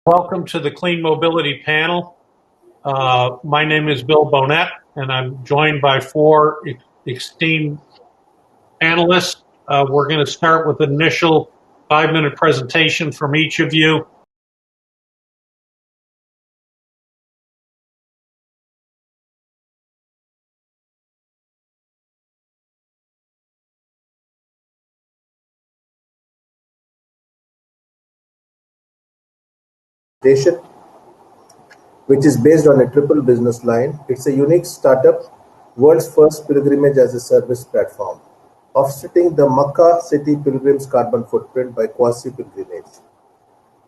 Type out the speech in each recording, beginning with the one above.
Welcome to the Clean Mobility panel. My name is Bill Bohnett, and I'm joined by four esteemed panelists. We're going to start with an initial 5-minute presentation from each of you. Which is based on a triple business line. It's a unique startup, world's first pilgrimage as a service platform, offsetting the Makkah city pilgrims' carbon footprint by quasi-pilgrimage.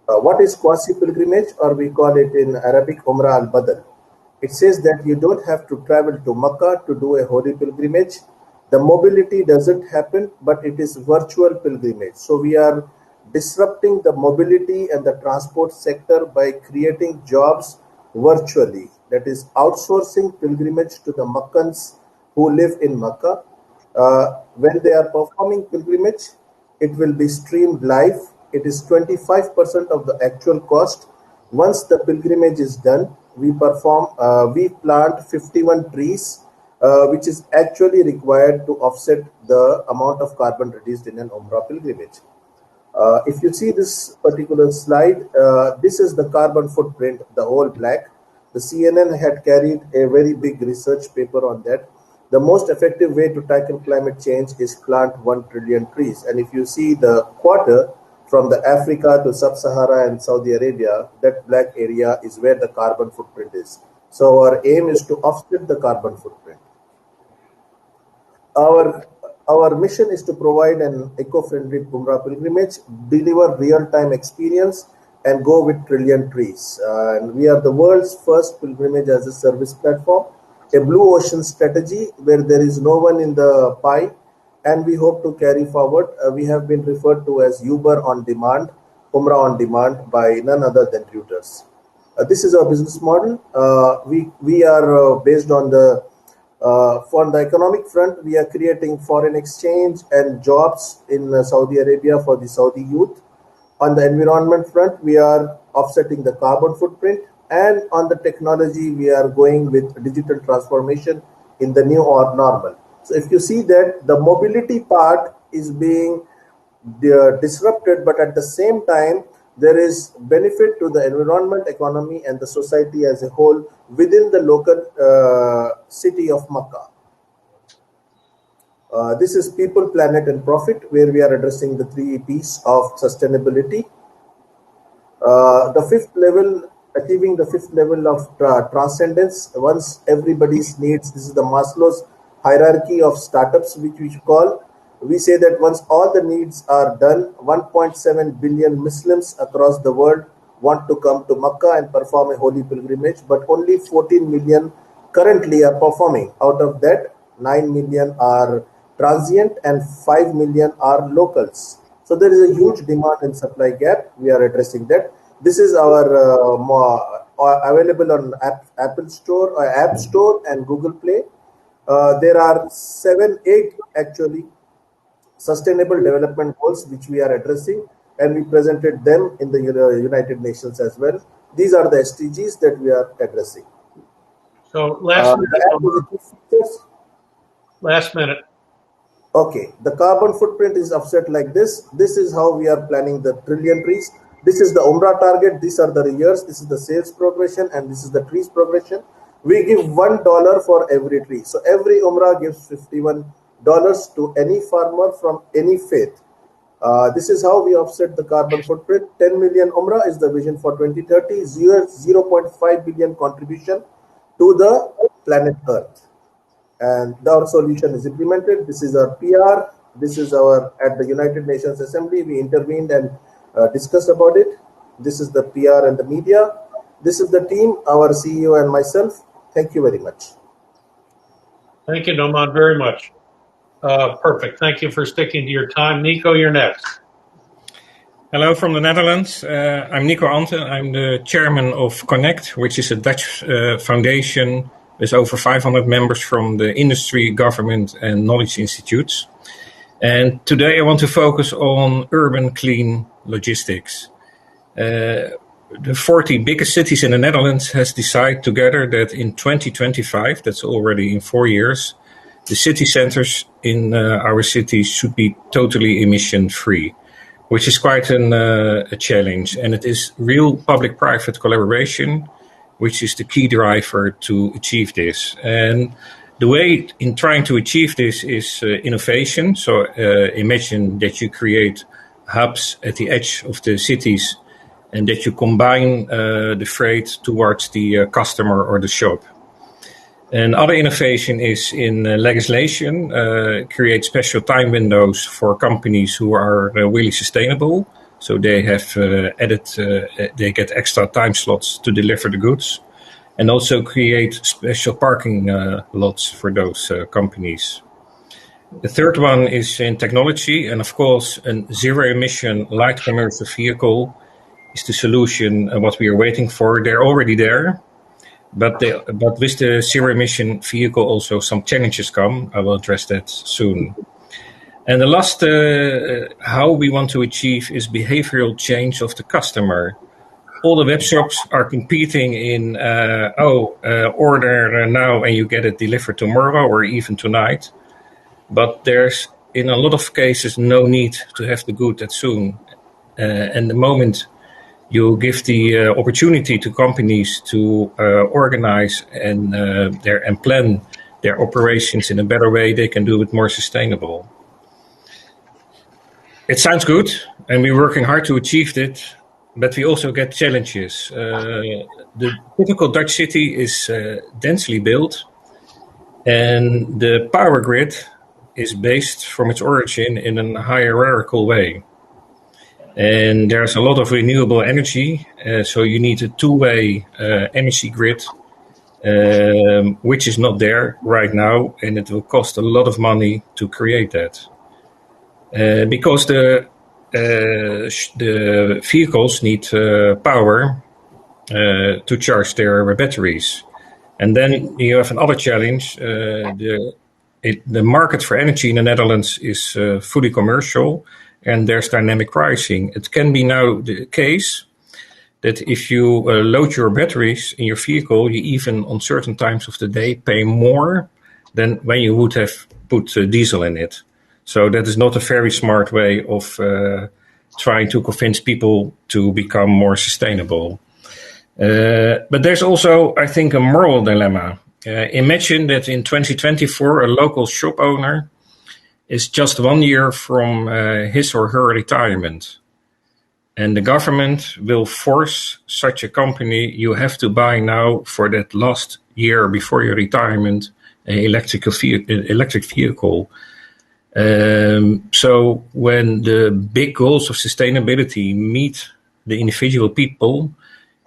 What is quasi-pilgrimage, or we call it in Arabic Umrah al-Badal? It says that you don't have to travel to Makkah to do a holy pilgrimage. The mobility doesn't happen, but it is virtual pilgrimage. So we are disrupting the mobility and the transport sector by creating jobs virtually. That is outsourcing pilgrimage to the Makkans who live in Makkah. When they are performing pilgrimage, it will be streamed live. It is 25% of the actual cost. Once the pilgrimage is done, we plant 51 trees, which is actually required to offset the amount of carbon reduced in an Umrah pilgrimage. If you see this particular slide, this is the carbon footprint, the whole black. The CNN had carried a very big research paper on that. The most effective way to tackle climate change is plant 1 trillion trees. And if you see the quarter from the Africa to Sub-Sahara and Saudi Arabia, that black area is where the carbon footprint is. So our aim is to offset the carbon footprint. Our mission is to provide an eco-friendly Umrah pilgrimage, deliver real-time experience, and go with trillion trees. And we are the world's first pilgrimage as a service platform, a blue ocean strategy where there is no one in the pie, and we hope to carry forward. We have been referred to as Uber on demand, Umrah on demand by none other than tutors. This is our business model. We are based on on the economic front, we are creating foreign exchange and jobs in Saudi Arabia for the Saudi youth. On the environment front, we are offsetting the carbon footprint. And on the technology, we are going with digital transformation in the new or normal. So if you see that the mobility part is being disrupted, but at the same time, there is benefit to the environment, economy, and the society as a whole within the local city of Makkah. This is people, planet, and profit, where we are addressing the 3 P's of sustainability. The fifth level, achieving the fifth level of transcendence, once everybody's needs, this is the Maslow's hierarchy of startups, which we call. We say that once all the needs are done, 1.7 billion Muslims across the world want to come to Makkah and perform a holy pilgrimage, but only 14 million currently are performing. Out of that, 9 million are transient and 5 million are locals. So there is a huge demand and supply gap. We are addressing that. This is our available on Apple Store or App Store and Google Play. There are 8 actually sustainable development goals which we are addressing, and we presented them in the United Nations as well. These are the SDGs that we are addressing. So last minute. Okay, the carbon footprint is offset like this. This is how we are planning the trillion trees. This is the Umrah target. These are the years. This is the sales progression, and this is the trees progression. We give $1 for every tree. So every Umrah gives $51 to any farmer from any faith. This is how we offset the carbon footprint. 10 million Umrah is the vision for 2030. 0.5 billion contribution to the planet Earth. And our solution is implemented. This is our PR. This is at the United Nations Assembly. We intervened and discussed about it. This is the PR and the media. This is the team, our CEO and myself. Thank you very much. Thank you, Nomaan, very much. Perfect. Thank you for sticking to your time. Nico, you're next. Hello from the Netherlands. I'm Nico Anten. I'm the chairman of Connekt, which is a Dutch foundation with over 500 members from the industry, government, and knowledge institutes. And today I want to focus on urban clean logistics. the 40 biggest cities in the Netherlands has decided together that in 2025, that's already in 4 years, the city centers in our cities should be totally emission-free, which is quite a challenge. And it is real public-private collaboration, which is the key driver to achieve this. And the way in trying to achieve this is innovation. So imagine that you create hubs at the edge of the cities and that you combine the freight towards the customer or the shop. And other innovation is in legislation, create special time windows for companies who are really sustainable. So they have they get extra time slots to deliver the goods. And also create special parking lots for those companies. The third one is in technology. And of course, a zero-emission light commercial vehicle is the solution, what we are waiting for. They're already there. But with the zero-emission vehicle, also some challenges come. I will address that soon. And the last, how we want to achieve is behavioral change of the customer. All the web shops are competing in, order now and you get it delivered tomorrow or even tonight. But there's, in a lot of cases, no need to have the good that soon. And the moment you give the opportunity to companies to organize and plan their operations in a better way, they can do it more sustainable. It sounds good, and we're working hard to achieve it, but we also get challenges. The typical Dutch city is densely built, and the power grid is based from its origin in a hierarchical way. And there's a lot of renewable energy, so you need a two-way energy grid, which is not there right now, and it will cost a lot of money to create that. Because the vehicles need power to charge their batteries. And then you have another challenge. The market for energy in the Netherlands is fully commercial, and there's dynamic pricing. It can be now the case that if you load your batteries in your vehicle, you even on certain times of the day pay more than when you would have put diesel in it. So that is not a very smart way of trying to convince people to become more sustainable. But there's also, I think, a moral dilemma. Imagine that in 2024, a local shop owner is just 1 year from his or her retirement. And the government will force such a company, you have to buy now for that last year before your retirement, an electric vehicle. So when the big goals of sustainability meet the individual people,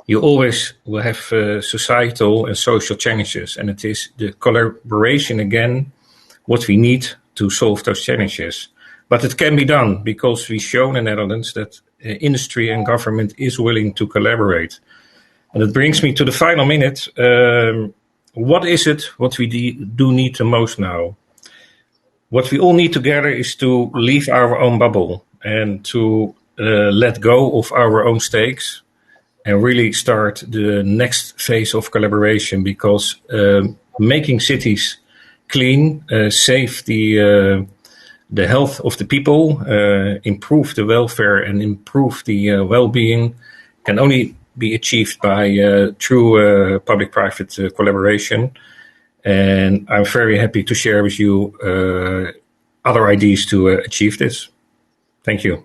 you always will have societal and social challenges. And it is the collaboration again, what we need to solve those challenges. But it can be done because we show in the Netherlands that industry and government is willing to collaborate. And it brings me to the final minute. What is it what we do need the most now? What we all need together is to leave our own bubble and to let go of our own stakes and really start the next phase of collaboration, because making cities clean, save the health of the people, improve the welfare and improve the well-being can only be achieved by true public-private collaboration. And I'm very happy to share with you other ideas to achieve this. Thank you.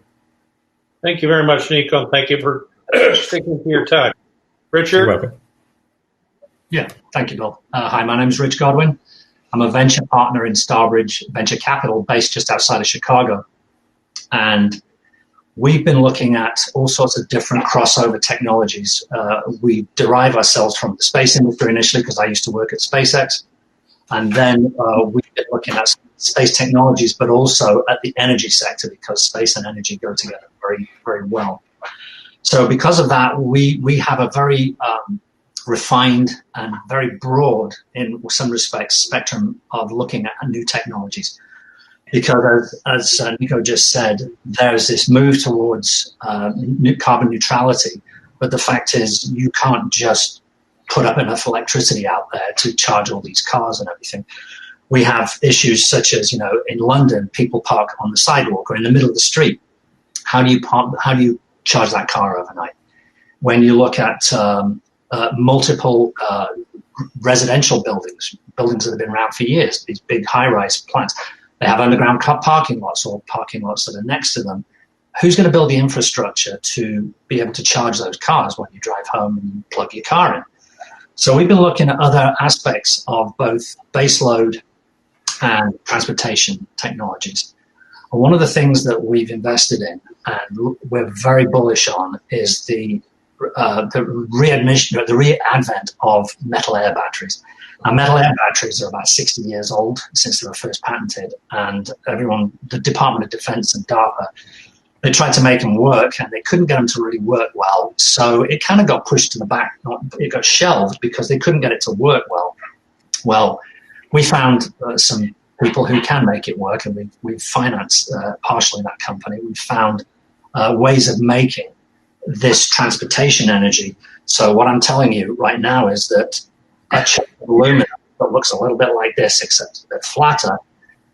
Thank you very much, Nico, and thank you for sticking to your time. Richard? You're welcome. Yeah, thank you, Bill. Hi, my name is Rich Godwin. I'm a venture partner in Starbridge Venture Capital based just outside of Chicago. And we've been looking at all sorts of different crossover technologies. We derive ourselves from the space industry initially because I used to work at SpaceX. And then we've been looking at space technologies, but also at the energy sector because space and energy go together very, very well. So because of that, we have a very refined and very broad, in some respects, spectrum of looking at new technologies. Because as Nico just said, there's this move towards carbon neutrality, But the fact is, you can't just put up enough electricity out there to charge all these cars and everything. We have issues such as, in London, people park on the sidewalk or in the middle of the street. How do you charge that car overnight? When you look at multiple residential buildings that have been around for years, these big high-rise plants, they have underground parking lots or parking lots that are next to them. Who's going to build the infrastructure to be able to charge those cars when you drive home and you plug your car in? So we've been looking at other aspects of both baseload and transportation technologies. And one of the things that we've invested in and we're very bullish on is the re-advent of metal air batteries. Now, metal air batteries are about 60 years old since they were first patented, and the Department of Defense and DARPA, they tried to make them work, and they couldn't get them to really work well. So it kind of got pushed to the back. It got shelved because they couldn't get it to work well. Well, we found some people who can make it work, and we've financed partially that company. We found ways of making this transportation energy. So what I'm telling you right now is that a chunk of aluminum that looks a little bit like this, except a bit flatter,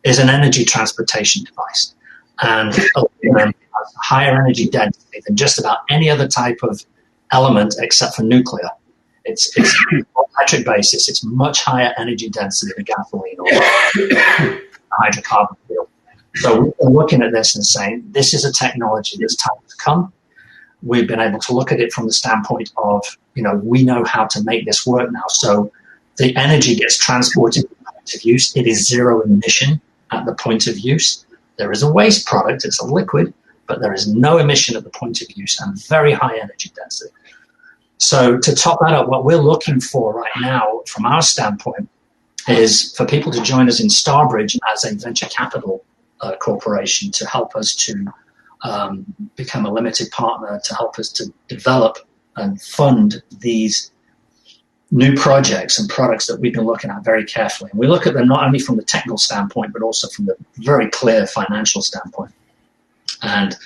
is an energy transportation device. And aluminum has higher energy density than just about any other type of element except for nuclear. It's on a metric basis, it's much higher energy density than gasoline or hydrocarbon fuel. So we're looking at this and saying, this is a technology that's time to come. We've been able to look at it from the standpoint of, we know how to make this work now. So the energy gets transported at the point of use. It is zero emission at the point of use. There is a waste product, it's a liquid, but there is no emission at the point of use and very high energy density. So to top that up, what we're looking for right now from our standpoint is for people to join us in Starbridge as a venture capital corporation to help us to become a limited partner, to help us to develop and fund these new projects and products that we've been looking at very carefully. And we look at them not only from the technical standpoint, but also from the very clear financial standpoint. And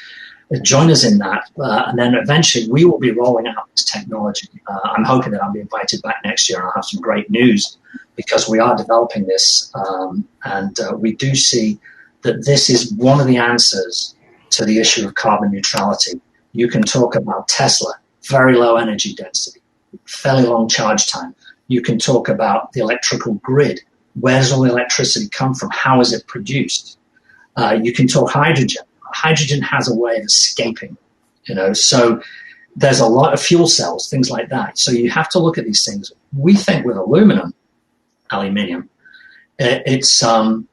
join us in that. And then eventually we will be rolling out this technology. I'm hoping that I'll be invited back next year and I'll have some great news because we are developing this. And we do see that this is one of the answers to the issue of carbon neutrality. You can talk about Tesla, very low energy density, fairly long charge time. You can talk about the electrical grid. Where does all the electricity come from? How is it produced? You can talk hydrogen. Hydrogen has a way of escaping, so there's a lot of fuel cells, things like that. So you have to look at these things. We think with aluminium, it's a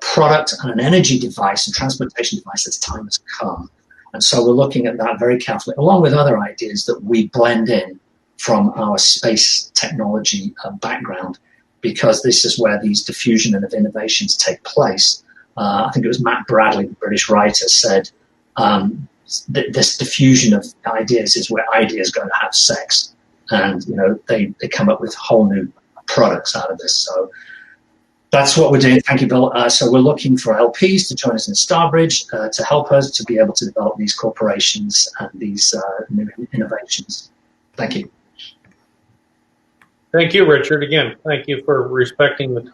product and an energy device and transportation device that's time has come. And so we're looking at that very carefully, along with other ideas that we blend in from our space technology background, because this is where these diffusion and innovations take place. I think it was Matt Bradley, the British writer, said this diffusion of ideas is where ideas go to have sex. And, they come up with whole new products out of this. So that's what we're doing. Thank you, Bill. So we're looking for LPs to join us in Starbridge to help us to be able to develop these corporations and these new innovations. Thank you. Thank you, Richard. Again, thank you for respecting the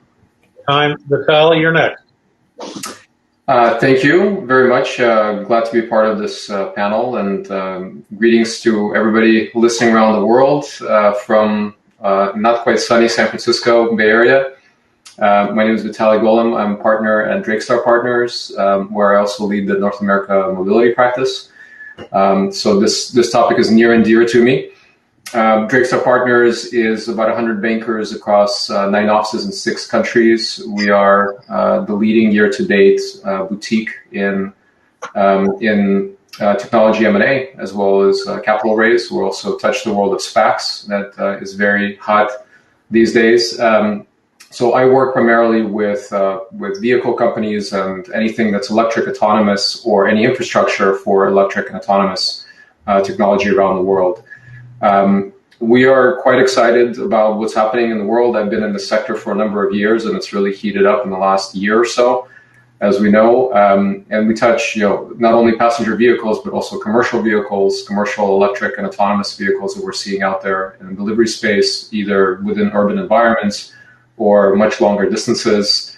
time. Vitaly, you're next. Thank you very much. Glad to be part of this panel, and greetings to everybody listening around the world from not quite sunny San Francisco Bay Area. My name is Vitaly Golomb. I'm a partner at Drakestar Partners, where I also lead the North America mobility practice. So this topic is near and dear to me. Drakestar Partners is about 100 bankers across 9 offices in 6 countries. We are the leading year-to-date boutique in technology M&A, as well as capital raise. We also touch the world of SPACs that is very hot these days. So I work primarily with vehicle companies and anything that's electric, autonomous, or any infrastructure for electric and autonomous technology around the world. We are quite excited about what's happening in the world. I've been in the sector for a number of years, and it's really heated up in the last year or so. as we know, and we touch not only passenger vehicles but also commercial vehicles, commercial electric and autonomous vehicles that we're seeing out there in the delivery space, either within urban environments or much longer distances.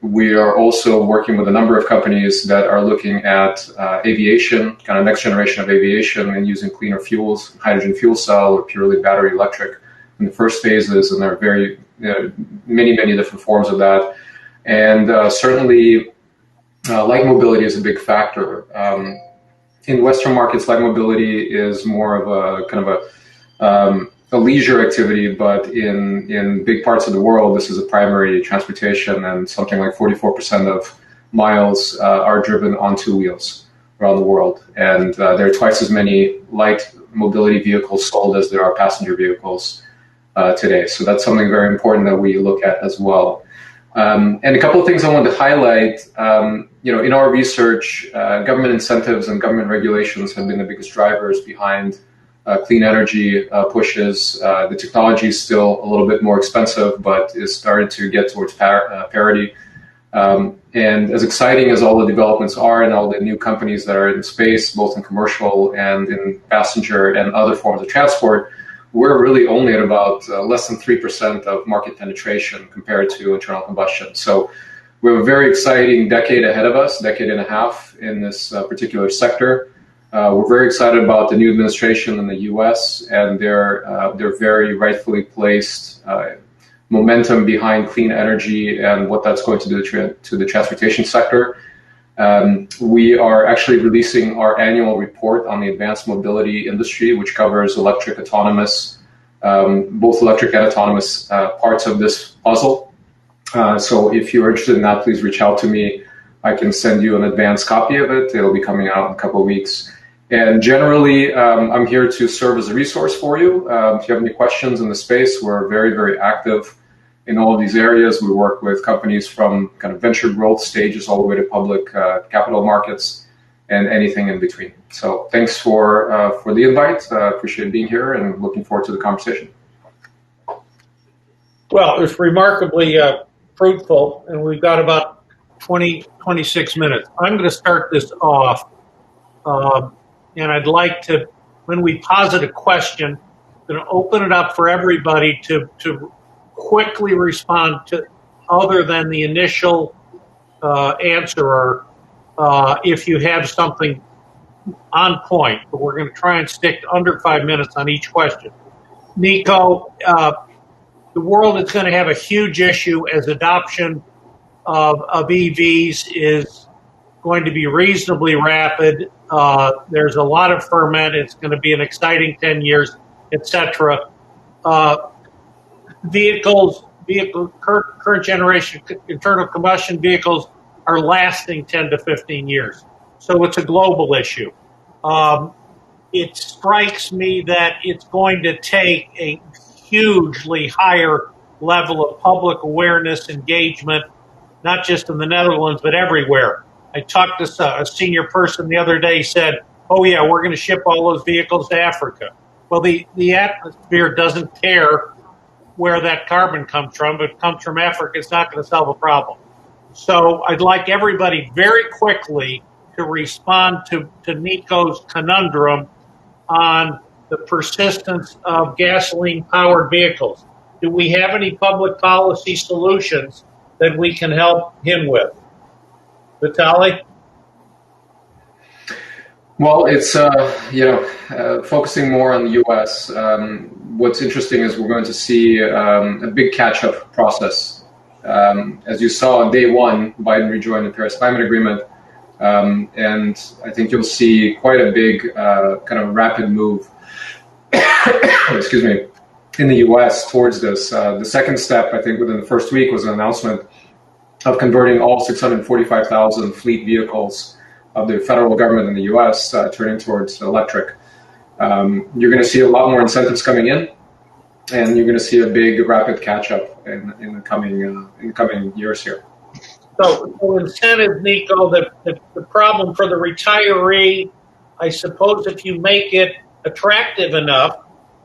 We are also working with a number of companies that are looking at aviation, kind of next generation of aviation, and using cleaner fuels, hydrogen fuel cell or purely battery electric in the first phases, and there are very many different forms of that. And certainly, light mobility is a big factor. In Western markets, light mobility is more of a kind of a leisure activity, but in big parts of the world, this is a primary transportation, and something like 44% of miles are driven on two wheels around the world. And there are twice as many light mobility vehicles sold as there are passenger vehicles today. So that's something very important that we look at as well. And a couple of things I wanted to highlight, in our research, government incentives and government regulations have been the biggest drivers behind clean energy pushes. The technology is still a little bit more expensive, but is starting to get towards parity. And as exciting as all the developments are and all the new companies that are in space, both in commercial and in passenger and other forms of transport, we're really only at about less than 3% of market penetration compared to internal combustion. So we have a very exciting decade ahead of us, decade and a half in this particular sector. We're very excited about the new administration in the U.S. and their very rightfully placed momentum behind clean energy and what that's going to do to the transportation sector. We are actually releasing our annual report on the advanced mobility industry, which covers electric, autonomous, both electric and autonomous parts of this puzzle. So if you're interested in that, please reach out to me. I can send you an advanced copy of it. It'll be coming out in a couple of weeks. And generally, I'm here to serve as a resource for you. If you have any questions in the space, we're very, very active in all of these areas. We work with companies from kind of venture growth stages all the way to public capital markets and anything in between. So thanks for the invite. Appreciate being here and looking forward to the conversation. Well, it was remarkably fruitful, and we've got about 26 minutes. I'm going to start this off, and I'd like to, when we posit a question, I'm going to open it up for everybody to quickly respond to, other than the initial answerer, if you have something on point. But we're going to try and stick to under 5 minutes on each question. Nico, the world is going to have a huge issue as adoption of EVs is going to be reasonably rapid. There's a lot of ferment. It's going to be an exciting 10 years, etc. Current generation internal combustion vehicles are lasting 10 to 15 years. So it's a global issue. It strikes me that it's going to take a hugely higher level of public awareness, engagement, not just in the Netherlands, but everywhere. I talked to a senior person the other day, said, oh yeah, we're going to ship all those vehicles to Africa. Well, the atmosphere doesn't care where that carbon comes from. If it comes from Africa, it's not going to solve a problem. So I'd like everybody very quickly to respond to Nico's conundrum on the persistence of gasoline-powered vehicles. Do we have any public policy solutions that we can help him with? Vitaly? Well, it's focusing more on the U.S. What's interesting is we're going to see a big catch-up process. As you saw on day one, Biden rejoined the Paris Climate Agreement, and I think you'll see quite a big kind of rapid move, excuse me, in the U.S. towards this. The second step, I think, within the first week was an announcement of converting all 645,000 fleet vehicles of the federal government in the U.S. Turning towards electric. You're going to see a lot more incentives coming in, and you're going to see a big rapid catch-up in the coming years here. So incentive, Nico, the problem for the retiree, I suppose if you make it attractive enough,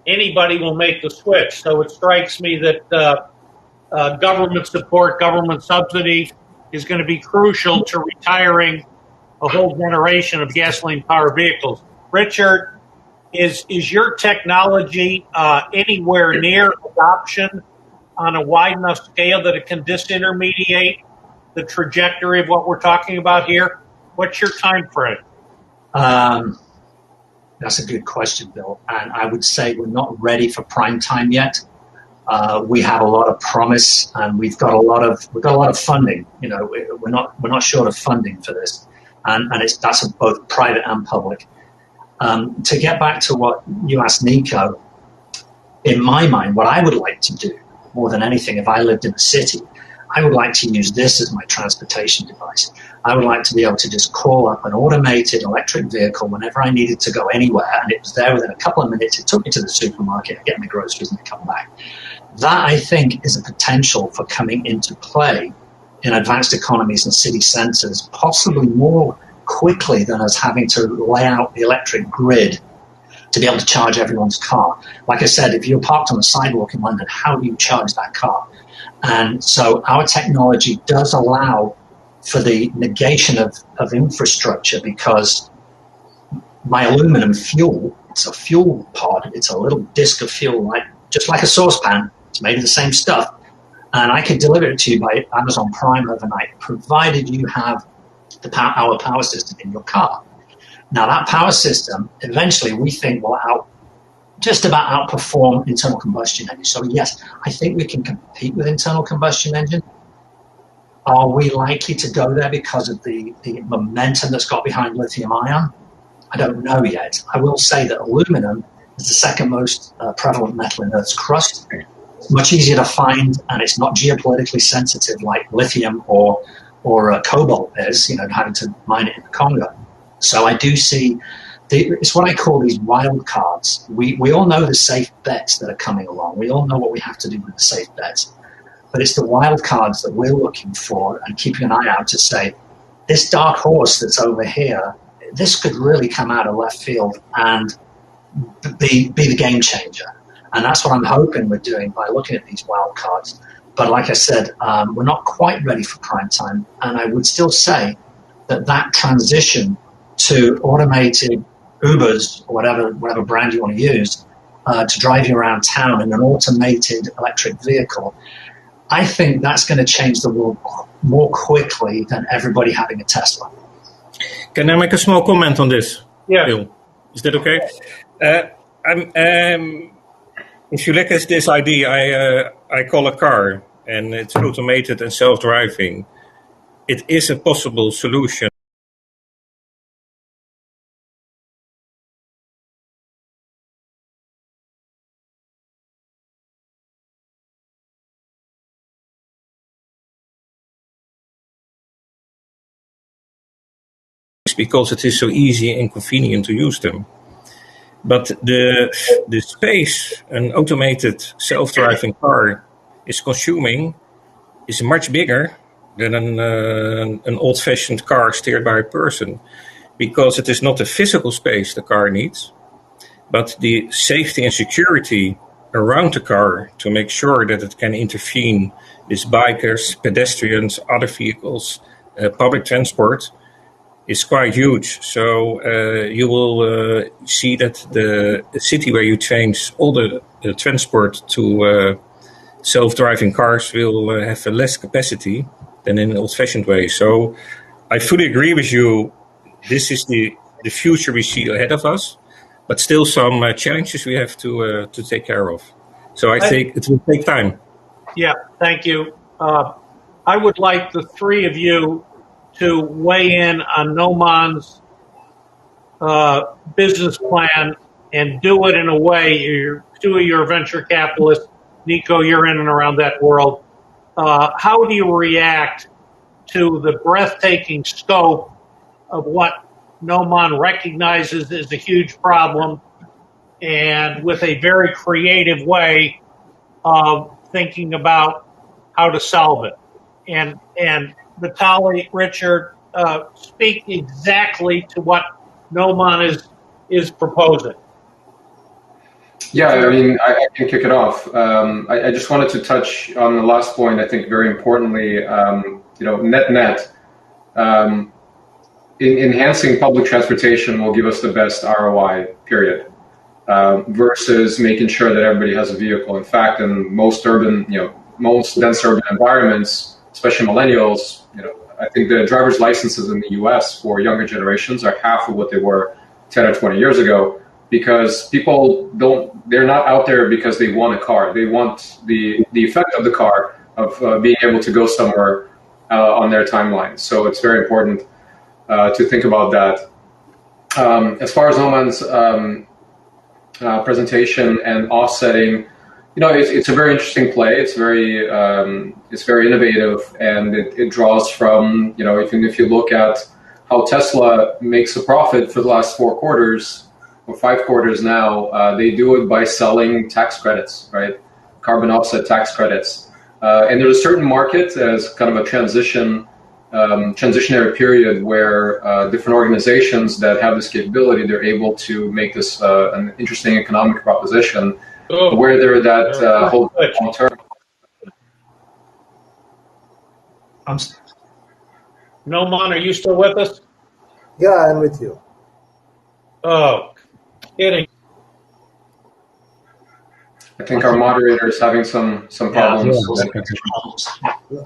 anybody will make the switch. So it strikes me that government support, government subsidy, is going to be crucial to retiring a whole generation of gasoline-powered vehicles. Richard, is your technology anywhere near adoption on a wide enough scale that it can disintermediate the trajectory of what we're talking about here? What's your time frame? That's a good question, Bill. And I would say we're not ready for prime time yet. We have a lot of promise, and we've got a lot of funding. You know, we're not short of funding for this, and that's both private and public. To get back to what you asked Nico, in my mind, what I would like to do more than anything, if I lived in a city, I would like to use this as my transportation device. I would like to be able to just call up an automated electric vehicle whenever I needed to go anywhere, and it was there within a couple of minutes. It took me to the supermarket, I get my groceries, and I come back. That, I think, is a potential for coming into play in advanced economies and city centers, possibly more quickly than us having to lay out the electric grid to be able to charge everyone's car. Like I said, if you're parked on the sidewalk in London, how do you charge that car? And so our technology does allow for the negation of infrastructure, because my aluminum fuel, it's a fuel pod, it's a little disc of fuel, just like a saucepan, it's made of the same stuff, and I could deliver it to you by Amazon Prime overnight, provided you have our power system in your car. Now, that power system, eventually, we think will just about outperform internal combustion engines. So, yes, I think we can compete with internal combustion engine. Are we likely to go there because of the momentum that's got behind lithium ion? I don't know yet. I will say that aluminum is the second most prevalent metal in Earth's crust. It's much easier to find, and it's not geopolitically sensitive like lithium or cobalt is, having to mine it in the Congo. So I do see, it's what I call these wild cards. We all know the safe bets that are coming along. We all know what we have to do with the safe bets. But it's the wild cards that we're looking for and keeping an eye out to say, this dark horse that's over here, this could really come out of left field and be the game changer. And that's what I'm hoping we're doing by looking at these wild cards. But like I said, we're not quite ready for prime time. And I would still say that transition to automated Ubers, or whatever brand you want to use, to drive you around town in an automated electric vehicle, I think that's going to change the world more quickly than everybody having a Tesla. Can I make a small comment on this? Yeah. Bill? Is that okay? If you look at this idea, I call a car, and it's automated and self-driving. It is a possible solution. Because it is so easy and convenient to use them. But the space an automated self-driving car is consuming is much bigger than an old-fashioned car steered by a person, because it is not the physical space the car needs, but the safety and security around the car to make sure that it can intervene with bikers, pedestrians, other vehicles, public transport, is quite huge. So you will see that the city where you change all the transport to self-driving cars will have a less capacity than in an old-fashioned way. So I fully agree with you. This is the future we see ahead of us, but still some challenges we have to take care of. So I think it will take time. Yeah, thank you. I would like the three of you to weigh in on Noomaan's business plan and do it in a way, two of your venture capitalists, Nico, you're in and around that world. How do you react to the breathtaking scope of what Nomaan recognizes as a huge problem, and with a very creative way of thinking about how to solve it? And Vitaly, Richard, speak exactly to what Nomaan is proposing. Yeah, I mean, I can kick it off. I just wanted to touch on the last point. I think very importantly, net, enhancing public transportation will give us the best ROI, period, versus making sure that everybody has a vehicle. In fact, in most dense urban environments, especially millennials, I think the driver's licenses in the US for younger generations are half of what they were 10 or 20 years ago, because they're not out there because they want a car. They want the effect of the car, of being able to go somewhere on their timeline. So it's very important to think about that. As far as Noomaan's presentation and offsetting, it's a very interesting play. It's very innovative, and it draws from, even if you look at how Tesla makes a profit for the last 4 quarters or 5 quarters now, they do it by selling tax credits, right? Carbon offset tax credits. And there's a certain market as kind of a transitionary period where different organizations that have this capability, they're able to make this an interesting economic proposition. Where they're that whole long term. Nomaan, are you still with us? Yeah, I'm with you. Oh, kidding. I think our moderator is having some problems.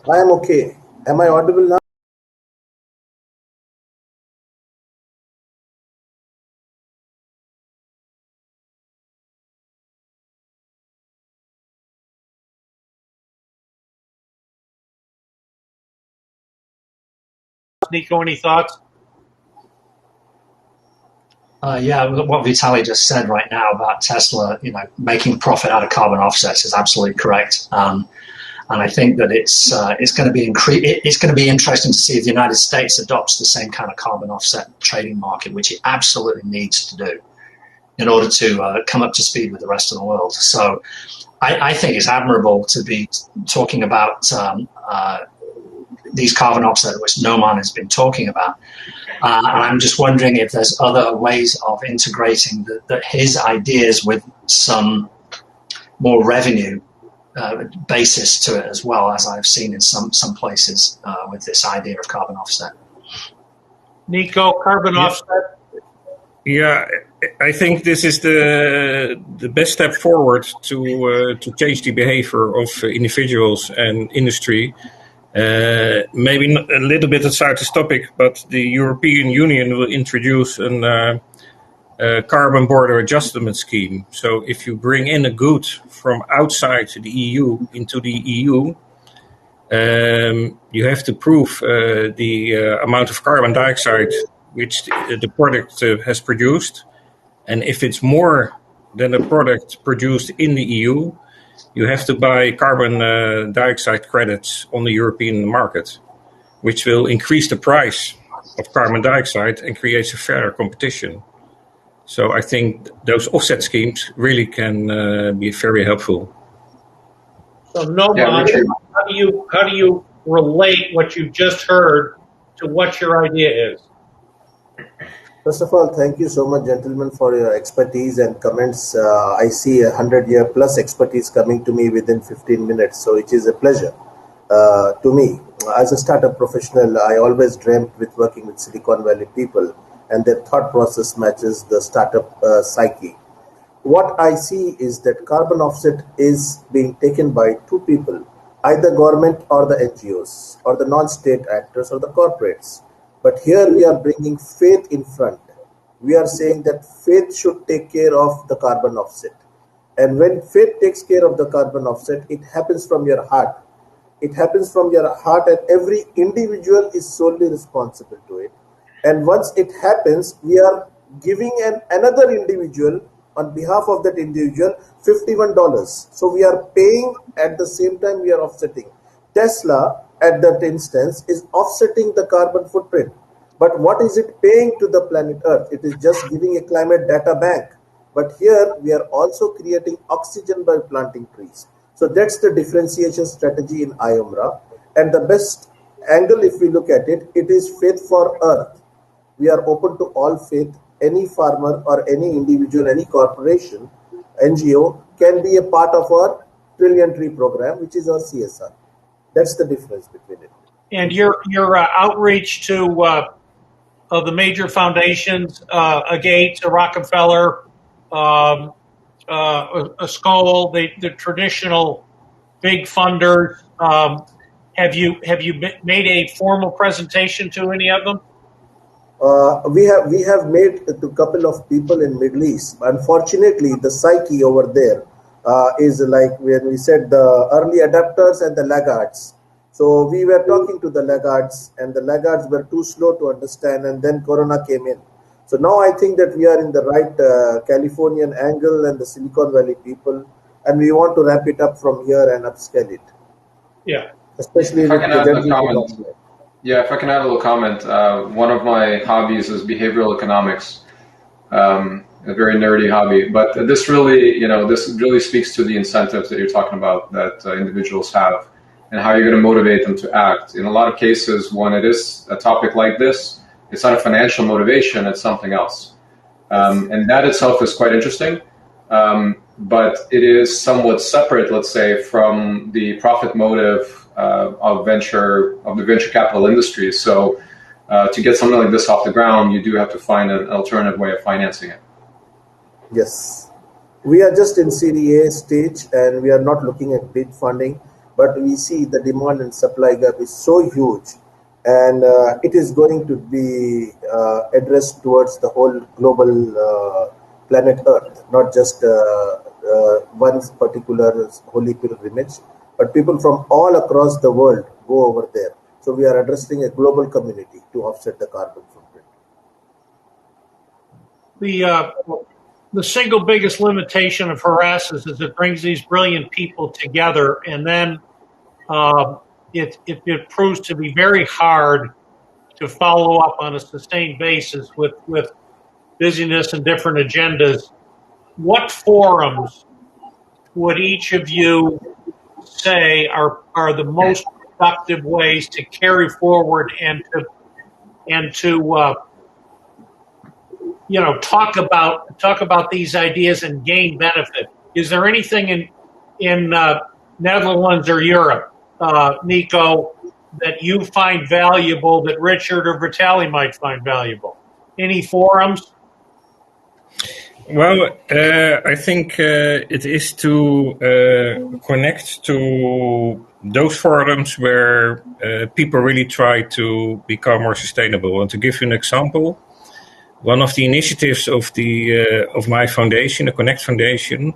I am okay. Am I audible now? Nico, any thoughts? Yeah, what Vitaly just said right now about Tesla, making profit out of carbon offsets is absolutely correct. And I think that it's going to be interesting to see if the United States adopts the same kind of carbon offset trading market, which it absolutely needs to do in order to come up to speed with the rest of the world. So I think it's admirable to be talking about these carbon offsets, which Nomaan has been talking about. And I'm just wondering if there's other ways of integrating his ideas with some more revenue basis to it, as well, as I've seen in some places with this idea of carbon offset. Nico, carbon offset? Yeah, I think this is the best step forward to change the behavior of individuals and industry. Maybe a little bit aside this topic, but the European Union will introduce a carbon border adjustment scheme. So if you bring in a good from outside the EU into the EU, you have to prove the amount of carbon dioxide which the product has produced. And if it's more than the product produced in the EU, you have to buy carbon dioxide credits on the European market, which will increase the price of carbon dioxide and creates a fairer competition. So I think those offset schemes really can be very helpful. So Nomaan, how do you relate what you just heard to what your idea is? First of all, thank you so much, gentlemen, for your expertise and comments. I see 100-year plus expertise coming to me within 15 minutes, so it is a pleasure to me. As a startup professional, I always dreamt with working with Silicon Valley people, and their thought process matches the startup psyche. What I see is that carbon offset is being taken by 2 people, either government or the NGOs, or the non-state actors or the corporates. But here we are bringing faith in front. We are saying that faith should take care of the carbon offset. And when faith takes care of the carbon offset, it happens from your heart. It happens from your heart, and every individual is solely responsible to it. And once it happens, we are giving another individual, on behalf of that individual, $51. So we are paying, at the same time we are offsetting. Tesla, at that instance, is offsetting the carbon footprint. But what is it paying to the planet Earth? It is just giving a climate data bank. But here we are also creating oxygen by planting trees. So that's the differentiation strategy in iUmrah. And the best angle, if we look at it, it is faith for Earth. We are open to all faith. Any farmer or any individual, any corporation, NGO can be a part of our trillion tree program, which is our CSR. That's the difference between it. And your outreach to the major foundations, a Gates, a Rockefeller, a Skoll, the traditional big funders. Have you made a formal presentation to any of them? We have made to a couple of people in Middle East. Unfortunately, the psyche over there is like when we said the early adapters and the laggards. So we were talking to the laggards, and the laggards were too slow to understand, and then Corona came in. So now I think that we are in the right Californian angle and the Silicon Valley people, and we want to ramp it up from here and upscale it. Yeah. Especially if with I can add a comment. Yeah, if I can add a little comment. One of my hobbies is behavioral economics, a very nerdy hobby. But this really, this really speaks to the incentives that you're talking about that individuals have, and how you're going to motivate them to act. In a lot of cases, when it is a topic like this, it's not a financial motivation, it's something else. And that itself is quite interesting, but it is somewhat separate, let's say, from the profit motive of the venture capital industry. So to get something like this off the ground, you do have to find an alternative way of financing it. Yes. We are just in Series A stage, and we are not looking at big funding. But we see the demand and supply gap is so huge, and it is going to be addressed towards the whole global planet Earth, not just one particular holy pilgrimage, but people from all across the world go over there. So we are addressing a global community to offset the carbon footprint. The single biggest limitation of Horasis is it brings these brilliant people together, and then it proves to be very hard to follow up on a sustained basis with busyness and different agendas. What forums would each of you say are the most productive ways to carry forward and to talk about these ideas and gain benefit? Is there anything in Netherlands or Europe, Nico, that you find valuable that Richard or Vitaly might find valuable? Any forums? Well, I think it is to connect to those forums where people really try to become more sustainable. And to give you an example, one of the initiatives of my foundation, the Connekt Foundation,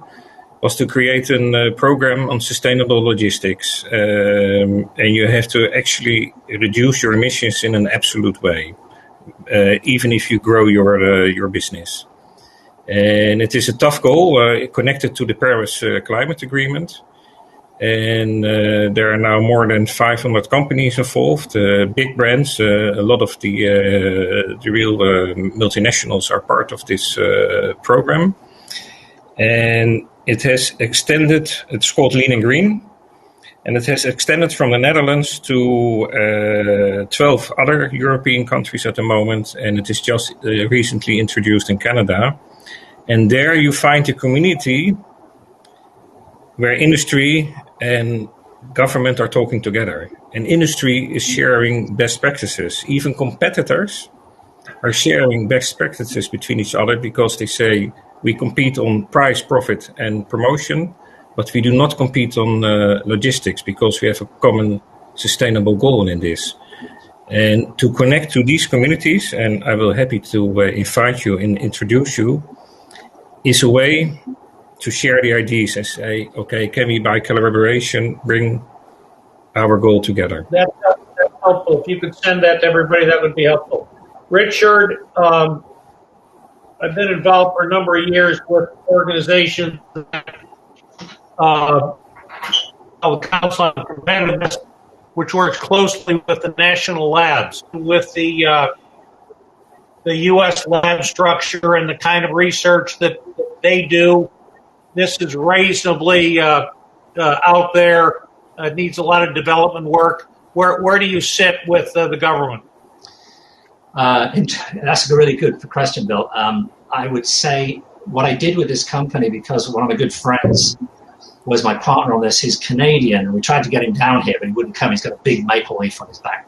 was to create a program on sustainable logistics. And you have to actually reduce your emissions in an absolute way, even if you grow your business. And it is a tough goal connected to the Paris Climate Agreement. And there are now more than 500 companies involved, big brands. A lot of the real multinationals are part of this program. And it has extended, it's called Lean and Green, and it has extended from the Netherlands to 12 other European countries at the moment, and it is just recently introduced in Canada. And there you find a community where industry and government are talking together. And industry is sharing best practices. Even competitors are sharing best practices between each other because they say we compete on price, profit, and promotion, but we do not compete on logistics because we have a common sustainable goal in this. And to connect to these communities, and I will happy to invite you and introduce you, is a way to share the ideas and say, okay, can we by collaboration bring our goal together? That's helpful. If you could send that to everybody, that would be helpful. Richard, I've been involved for a number of years with organizations, the Council on Competitiveness, which works closely with the national labs, with the U.S. lab structure and the kind of research that they do. This is reasonably out there. It needs a lot of development work. Where do you sit with the government? That's a really good question, Bill. I would say what I did with this company, because one of my good friends was my partner on this. He's Canadian, and we tried to get him down here, but he wouldn't come. He's got a big maple leaf on his back.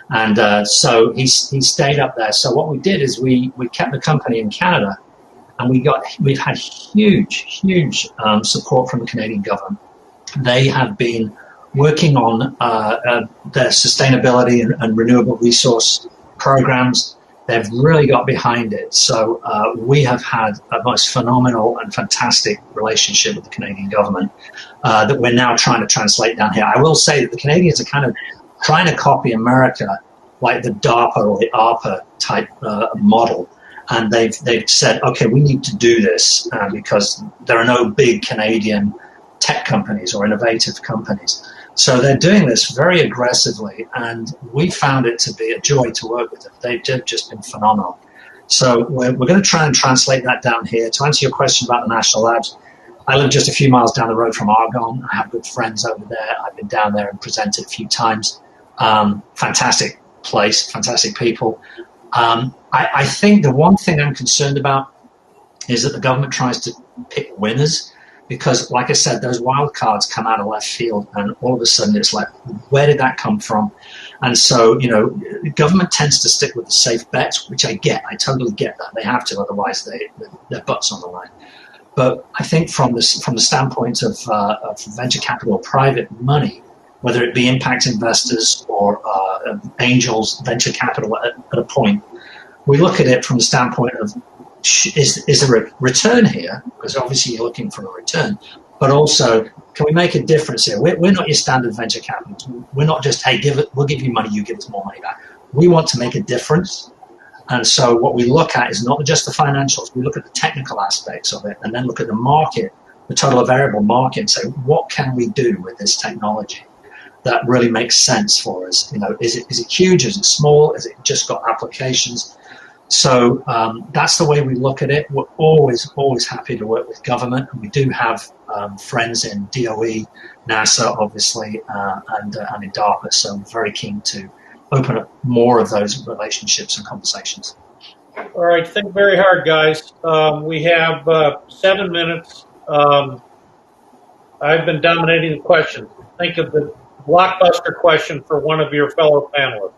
And so he stayed up there. So what we did is we kept the company in Canada, and we've had huge support from the Canadian government. They have been working on their sustainability and renewable resource programs. They've really got behind it. So we have had a most phenomenal and fantastic relationship with the Canadian government that we're now trying to translate down here. I will say that the Canadians are kind of trying to copy America, like the DARPA or the ARPA type model. And they've said, okay, we need to do this because there are no big Canadian tech companies or innovative companies. So they're doing this very aggressively, and we found it to be a joy to work with them. They've just been phenomenal. So we're going to try and translate that down here. To answer your question about the national labs, I live just a few miles down the road from Argonne. I have good friends over there. I've been down there and presented a few times. Fantastic place, fantastic people. I think the one thing I'm concerned about is that the government tries to pick winners. Because, like I said, those wild cards come out of left field, and all of a sudden it's like, where did that come from? And so, the government tends to stick with the safe bets, which I get. I totally get that. They have to, otherwise their butt's on the line. But I think from the standpoint of venture capital or private money, whether it be impact investors or angels, venture capital at a point, we look at it from the standpoint of, is there a return here? Because obviously you're looking for a return, but also, can we make a difference here? We're not your standard venture capitalists. We're not just, hey, we'll give you money, you give us more money back. We want to make a difference. And so what we look at is not just the financials. We look at the technical aspects of it, and then look at the market, the total variable market, and say, what can we do with this technology that really makes sense for us? Is it huge? Is it small? Has it just got applications? So that's the way we look at it. We're always happy to work with government. And we do have friends in DOE, NASA, obviously, and in DARPA. So I'm very keen to open up more of those relationships and conversations. All right, think very hard, guys. We have 7 minutes. I've been dominating the questions. Think of the blockbuster question for one of your fellow panelists.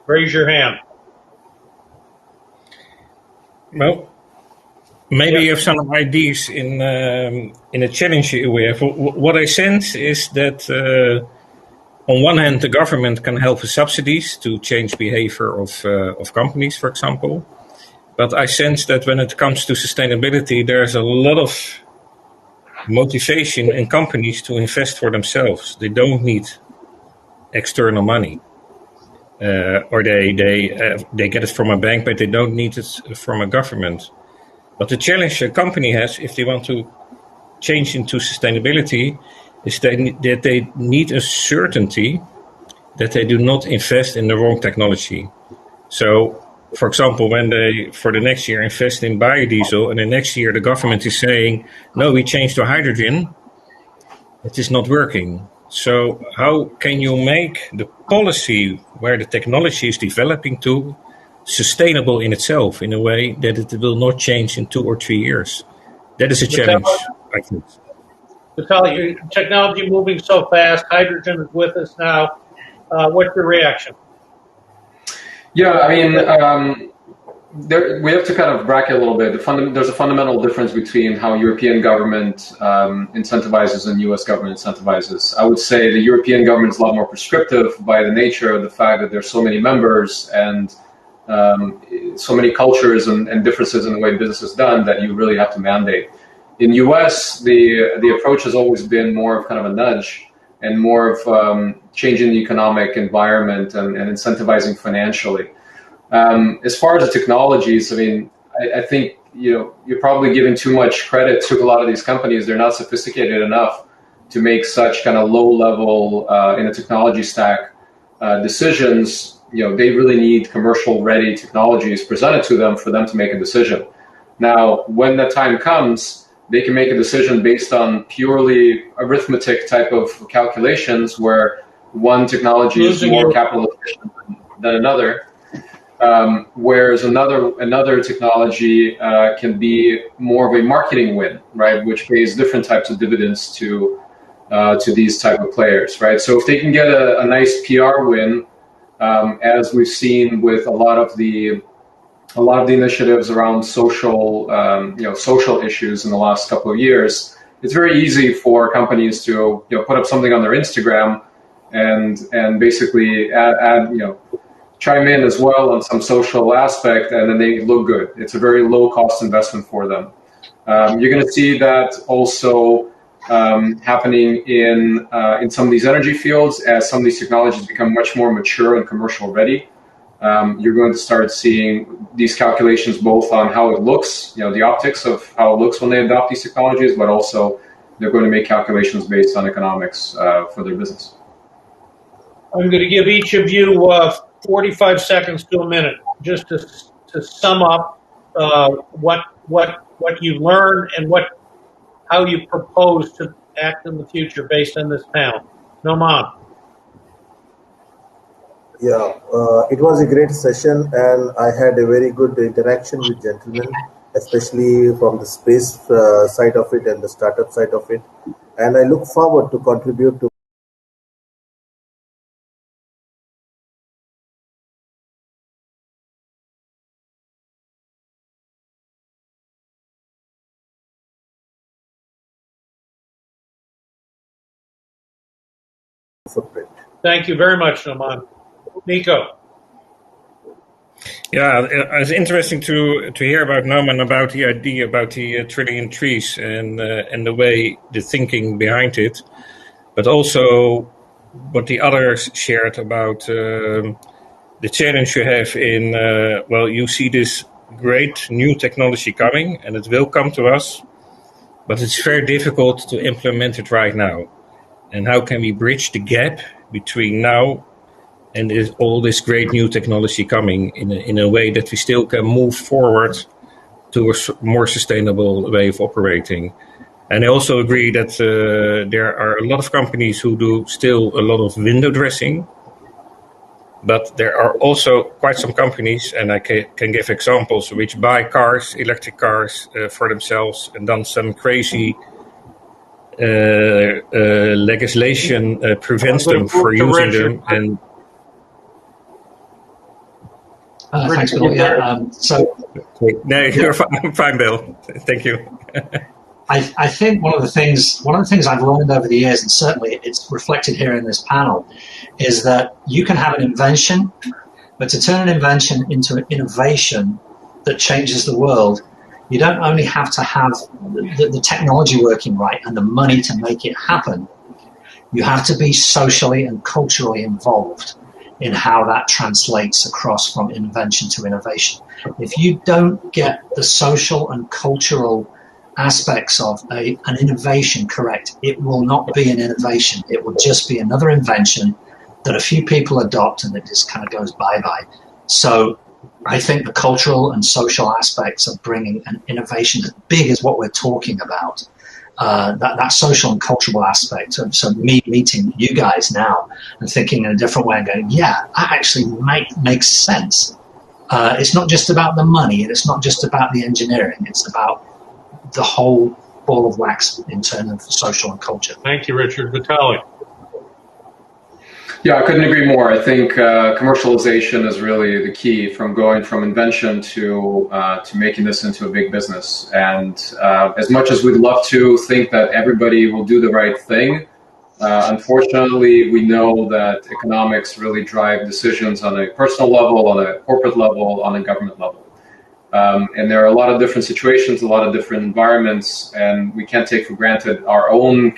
Raise your hand. Well, maybe you have some ideas in a challenge we have. What I sense is that on one hand, the government can help with subsidies to change behavior of companies, for example. But I sense that when it comes to sustainability, there's a lot of motivation in companies to invest for themselves. They don't need external money. Or they get it from a bank, but they don't need it from a government. But the challenge a company has, if they want to change into sustainability, is that they need a certainty that they do not invest in the wrong technology. So, for example, when they, for the next year, invest in biodiesel, and the next year the government is saying, no, we changed to hydrogen, it is not working. So how can you make the policy where the technology is developing to sustainable in itself in a way that it will not change in 2 or 3 years? That is a challenge, I think. Vitaly, technology moving so fast, hydrogen is with us now. What's your reaction? Yeah, I mean, we have to kind of bracket a little bit. There's a fundamental difference between how European government incentivizes and US government incentivizes. I would say the European government is a lot more prescriptive by the nature of the fact that there's so many members and so many cultures and differences in the way business is done that you really have to mandate. In US, the approach has always been more of kind of a nudge and more of changing the economic environment and incentivizing financially. As far as the technologies, I mean, I think you're probably giving too much credit to a lot of these companies. They're not sophisticated enough to make such kind of low level in a technology stack decisions. They really need commercial ready technologies presented to them for them to make a decision. Now, when that time comes, they can make a decision based on purely arithmetic type of calculations where one technology is more capital efficient than another. whereas another technology can be more of a marketing win, right, which pays different types of dividends to these type of players, right? So if they can get a nice PR win, as we've seen with a lot of the initiatives around social social issues in the last couple of years, it's very easy for companies to put up something on their Instagram and basically add chime in as well on some social aspect, and then they look good. It's a very low cost investment for them. You're going to see that also happening in some of these energy fields as some of these technologies become much more mature and commercial ready. You're going to start seeing these calculations both on how it looks, the optics of how it looks when they adopt these technologies, but also they're going to make calculations based on economics for their business. I'm going to give each of you 45 seconds to a minute just to sum up what you learned and how you propose to act in the future based on this panel. Nomaan. Yeah, it was a great session, and I had a very good interaction with gentlemen, especially from the space side of it and the startup side of it. And I look forward to contribute to footprint. Thank you very much, Nomaan. Nico. Yeah, it's interesting to hear about Nomaan, about the idea about the trillion trees and the way the thinking behind it, but also what the others shared about the challenge you have in you see this great new technology coming, and it will come to us, but it's very difficult to implement it right now. And how can we bridge the gap between now and all this great new technology coming in a way that we still can move forward to a more sustainable way of operating? And I also agree that there are a lot of companies who do still a lot of window dressing, but there are also quite some companies, and I can give examples, which buy cars, electric cars, for themselves, and done some crazy legislation prevents them for using them. And thanks, Bill. Yeah, no, you're fine, Bill. Thank you. I think one of the things I've learned over the years, and certainly it's reflected here in this panel, is that you can have an invention, but to turn an invention into an innovation that changes the world, you don't only have to have the technology working right and the money to make it happen. You have to be socially and culturally involved in how that translates across from invention to innovation. If you don't get the social and cultural aspects of an innovation correct, it will not be an innovation. It will just be another invention that a few people adopt and it just kind of goes bye-bye. So I think the cultural and social aspects of bringing an innovation as big as what we're talking about, that social and cultural aspect. So me meeting you guys now and thinking in a different way and going, yeah, that actually makes sense. It's not just about the money, and it's not just about the engineering. It's about the whole ball of wax in terms of social and culture. Thank you, Richard. Vitaly. Yeah, I couldn't agree more. I think commercialization is really the key, from going from invention to making this into a big business. And as much as we'd love to think that everybody will do the right thing, unfortunately, we know that economics really drive decisions on a personal level, on a corporate level, on a government level. And there are a lot of different situations, a lot of different environments, and we can't take for granted our own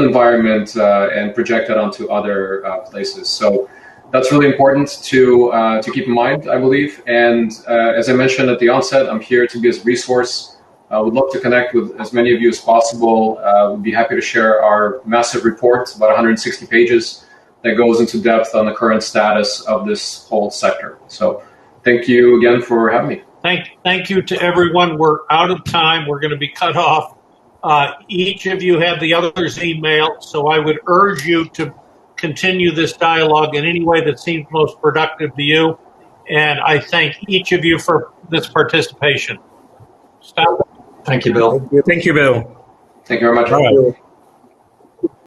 environment and project that onto other places. So that's really important to keep in mind, I believe. And as I mentioned at the onset, I'm here to be as a resource. I would love to connect with as many of you as possible. We'd be happy to share our massive report, about 160 pages, that goes into depth on the current status of this whole sector. So thank you again for having me. Thank you to everyone. We're out of time. We're going to be cut off. Each of you have the other's email, so I would urge you to continue this dialogue in any way that seems most productive to you. and I thank each of you for this participation. Stop. Thank you, Bill. Thank you. Thank you, Bill. Thank you very much. Bye. Thank you.